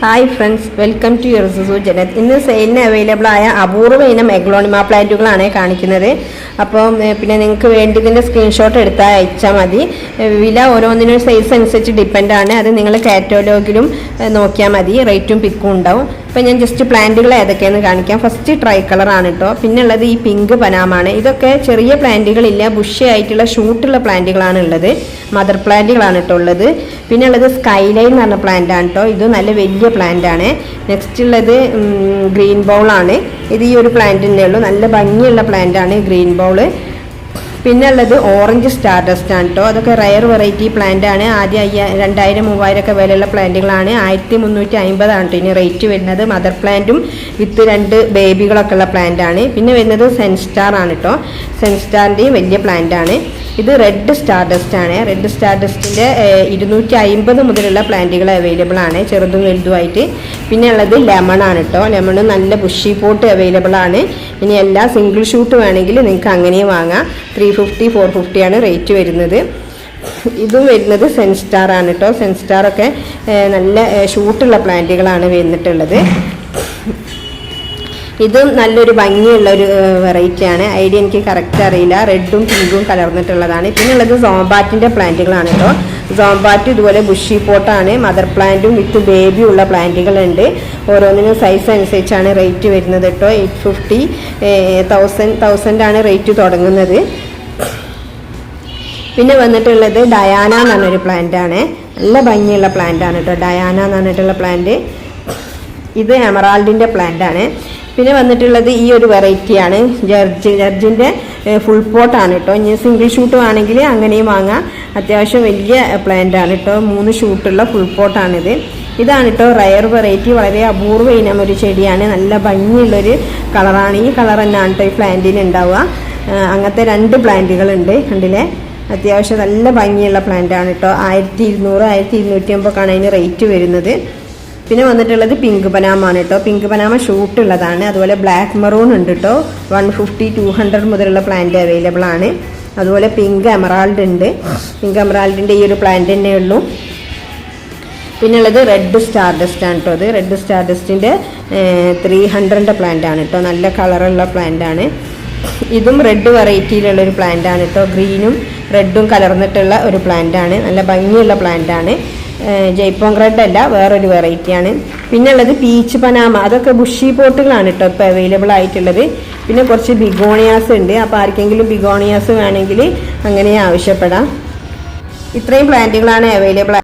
Hi friends, welcome to യുർസു ജനത്. ഇന്ന് സെയിലിന് അവൈലബിൾ ആയ അപൂർവ ഇനം എഗ്ലോണിമ പ്ലാന്റുകളാണ് കാണിക്കുന്നത്. അപ്പം പിന്നെ നിങ്ങൾക്ക് വേണ്ടിയതിൻ്റെ സ്ക്രീൻഷോട്ട് എടുത്താൽ അയച്ചാൽ മതി. വില ഓരോന്നിനും സൈസ് അനുസരിച്ച് ഡിപ്പെൻഡാണ്. അത് നിങ്ങൾ കാറ്റലോഗിലും നോക്കിയാൽ മതി. റേറ്റും പിക്കും ഉണ്ടാവും. അപ്പം ഞാൻ ജസ്റ്റ് പ്ലാന്റുകൾ ഏതൊക്കെയാണെന്ന് കാണിക്കാം. ഫസ്റ്റ് ട്രൈ കളറാണ് കേട്ടോ. പിന്നെ ഉള്ളത് ഈ പിങ്ക് പനാമാണ്. ഇതൊക്കെ ചെറിയ പ്ലാന്റുകളില്ല, ബുഷി ആയിട്ടുള്ള ഷൂട്ടുള്ള പ്ലാന്റുകളാണ് ഉള്ളത്. മദർ പ്ലാന്റുകളാണ് കേട്ടോ ഉള്ളത്. പിന്നെ ഉള്ളത് സ്കൈലൈൻ എന്ന് പറഞ്ഞ പ്ലാന്റ് ആണ് കേട്ടോ. ഇത് നല്ല വലിയ പ്ലാന്റ് ആണ്. നെക്സ്റ്റ് ഉള്ളത് ഗ്രീൻ ബൗൾ ആണ്. ഇത് ഈ ഒരു പ്ലാന്റിൻ്റെ ഉള്ളൂ. നല്ല ഭംഗിയുള്ള പ്ലാന്റ് ആണ് ഗ്രീൻ ബൗൾ. പിന്നെ ഉള്ളത് ഓറഞ്ച് സ്റ്റാർ ഡസ്റ്റ് ആണ് കേട്ടോ. അതൊക്കെ റയർ വെറൈറ്റി പ്ലാന്റ് ആണ്. ആദ്യം 2000-3000 ഒക്കെ വിലയുള്ള പ്ലാന്റുകളാണ്. 1350 ആണ് കേട്ടോ ഇനി റേറ്റ് വരുന്നത്. മദർ പ്ലാന്റും വിത്ത് 2 ബേബികളൊക്കെ ഉള്ള പ്ലാന്റ് ആണ്. പിന്നെ വരുന്നത് സെൻസ്റ്റാർ ആണ് കേട്ടോ. സെൻസ്റ്റാറിൻ്റെയും വലിയ പ്ലാന്റ് ആണ്. ഇത് റെഡ് സ്റ്റാർ ഡസ്റ്റ് ആണ്. റെഡ് സ്റ്റാർ ഡസ്റ്റിൻ്റെ 250 മുതലുള്ള പ്ലാന്റുകൾ അവൈലബിൾ ആണ്, ചെറുതും വലുതുമായിട്ട്. പിന്നെ ഉള്ളത് ലെമൺ ആണ് കേട്ടോ. ലെമൺ നല്ല ബുഷി പോട്ട് അവൈലബിൾ ആണ്. ഇനി എല്ലാ സിംഗിൾ ഷൂട്ട് വേണമെങ്കിൽ നിങ്ങൾക്ക് അങ്ങനെയും വാങ്ങാം. 350-450 ആണ് റേറ്റ് വരുന്നത്. ഇതും വരുന്നത് സെൻസ്റ്റാർ ആണ് കേട്ടോ. സെൻസ്റ്റാറൊക്കെ നല്ല ഷൂട്ടുള്ള പ്ലാന്റുകളാണ് വന്നിട്ടുള്ളത്. ഇതും നല്ലൊരു ഭംഗിയുള്ളൊരു വെറൈറ്റിയാണ്. ഐഡിയ എനിക്ക് കറക്റ്റ് അറിയില്ല. റെഡും പിങ്കും കലർന്നിട്ടുള്ളതാണ്. പിന്നെ ഉള്ളത് സോംബാറ്റിൻ്റെ പ്ലാന്റുകളാണ് കേട്ടോ. സോംബാറ്റ് ഇതുപോലെ ബുഷി പോട്ടാണ്. മദർ പ്ലാന്റും വിത്ത് ബേബി ഉള്ള പ്ലാന്റുകളുണ്ട്. ഓരോന്നിനും സൈസ് അനുസരിച്ചാണ് റേറ്റ് വരുന്നത് കേട്ടോ. 850-1000 ആണ് റേറ്റ് തുടങ്ങുന്നത്. പിന്നെ വന്നിട്ടുള്ളത് ഡയാന എന്ന് പറഞ്ഞൊരു പ്ലാന്റ് ആണ്. നല്ല ഭംഗിയുള്ള പ്ലാന്റ് ആണ് കേട്ടോ. ഡയാന എന്ന് പറഞ്ഞിട്ടുള്ള പ്ലാന്റ്. ഇത് എമറാൾഡിൻ്റെ പ്ലാന്റ് ആണ്. പിന്നെ വന്നിട്ടുള്ളത് ഈ ഒരു വെറൈറ്റിയാണ്, ജർജിൻ്റെ ഫുൾ പോട്ടാണ് കേട്ടോ. ഇനി സിംഗിൾ ഷൂട്ട് ആണെങ്കിൽ അങ്ങനെയും വാങ്ങാം. അത്യാവശ്യം വലിയ പ്ലാന്റ് ആണ് കേട്ടോ. 3 ഷൂട്ടുള്ള ഫുൾ പോട്ടാണിത്. ഇതാണ് കേട്ടോ റയർ വെറൈറ്റി. വളരെ അപൂർവ ഇനം ഒരു ചെടിയാണ്. നല്ല ഭംഗിയുള്ളൊരു കളറാണ്. ഈ കളർ തന്നെയാണ് കേട്ടോ ഈ പ്ലാന്റിന് ഉണ്ടാവുക. അങ്ങനത്തെ 2 പ്ലാന്റുകളുണ്ട് കണ്ടില്ലേ. അത്യാവശ്യം നല്ല ഭംഗിയുള്ള പ്ലാന്റാണ് കേട്ടോ. 1200-1250 അതിന് റേറ്റ് വരുന്നത്. പിന്നെ വന്നിട്ടുള്ളത് പിങ്ക് പനാമാണ് കേട്ടോ. പിങ്ക് പനാമ ഷൂട്ടുള്ളതാണ്. അതുപോലെ ബ്ലാക്ക് മെറൂൺ ഉണ്ട് കേട്ടോ. 150-200 മുതലുള്ള പ്ലാന്റ് അവൈലബിൾ ആണ്. അതുപോലെ പിങ്ക് എമറാൾഡ് ഉണ്ട്. പിങ്ക് എമറാൾഡിൻ്റെ ഈ ഒരു പ്ലാന്റ് തന്നെ ഉള്ളൂ. പിന്നെ ഉള്ളത് റെഡ് സ്റ്റാർ ഡസ്റ്റ് ആണ് കേട്ടോ. അത് റെഡ് സ്റ്റാർ ഡസ്റ്റിൻ്റെ 300 പ്ലാന്റ് ആണ് കേട്ടോ. നല്ല കളറുള്ള പ്ലാന്റ് ആണ്. ഇതും റെഡ് വെറൈറ്റിയിലുള്ളൊരു പ്ലാന്റ് ആണ് കേട്ടോ. ഗ്രീനും റെഡും കലർന്നിട്ടുള്ള ഒരു പ്ലാന്റ് ആണ്. നല്ല ഭംഗിയുള്ള പ്ലാന്റ് ആണ്. ജയ്പോങ് റെഡ് അല്ല, വേറൊരു വെറൈറ്റിയാണ്. പിന്നെ ഉള്ളത് പീച്ച് പനാമ. അതൊക്കെ ബുഷി പോട്ടുകളാണ് കേട്ടോ ഇപ്പോൾ അവൈലബിൾ ആയിട്ടുള്ളത്. പിന്നെ കുറച്ച് ബിഗോണിയാസ് ഉണ്ട്. അപ്പോൾ ആർക്കെങ്കിലും ബിഗോണിയാസ് വേണമെങ്കിൽ അങ്ങനെ ആവശ്യപ്പെടാം. ഇത്രയും പ്ലാന്റുകളാണ് അവൈലബിൾ.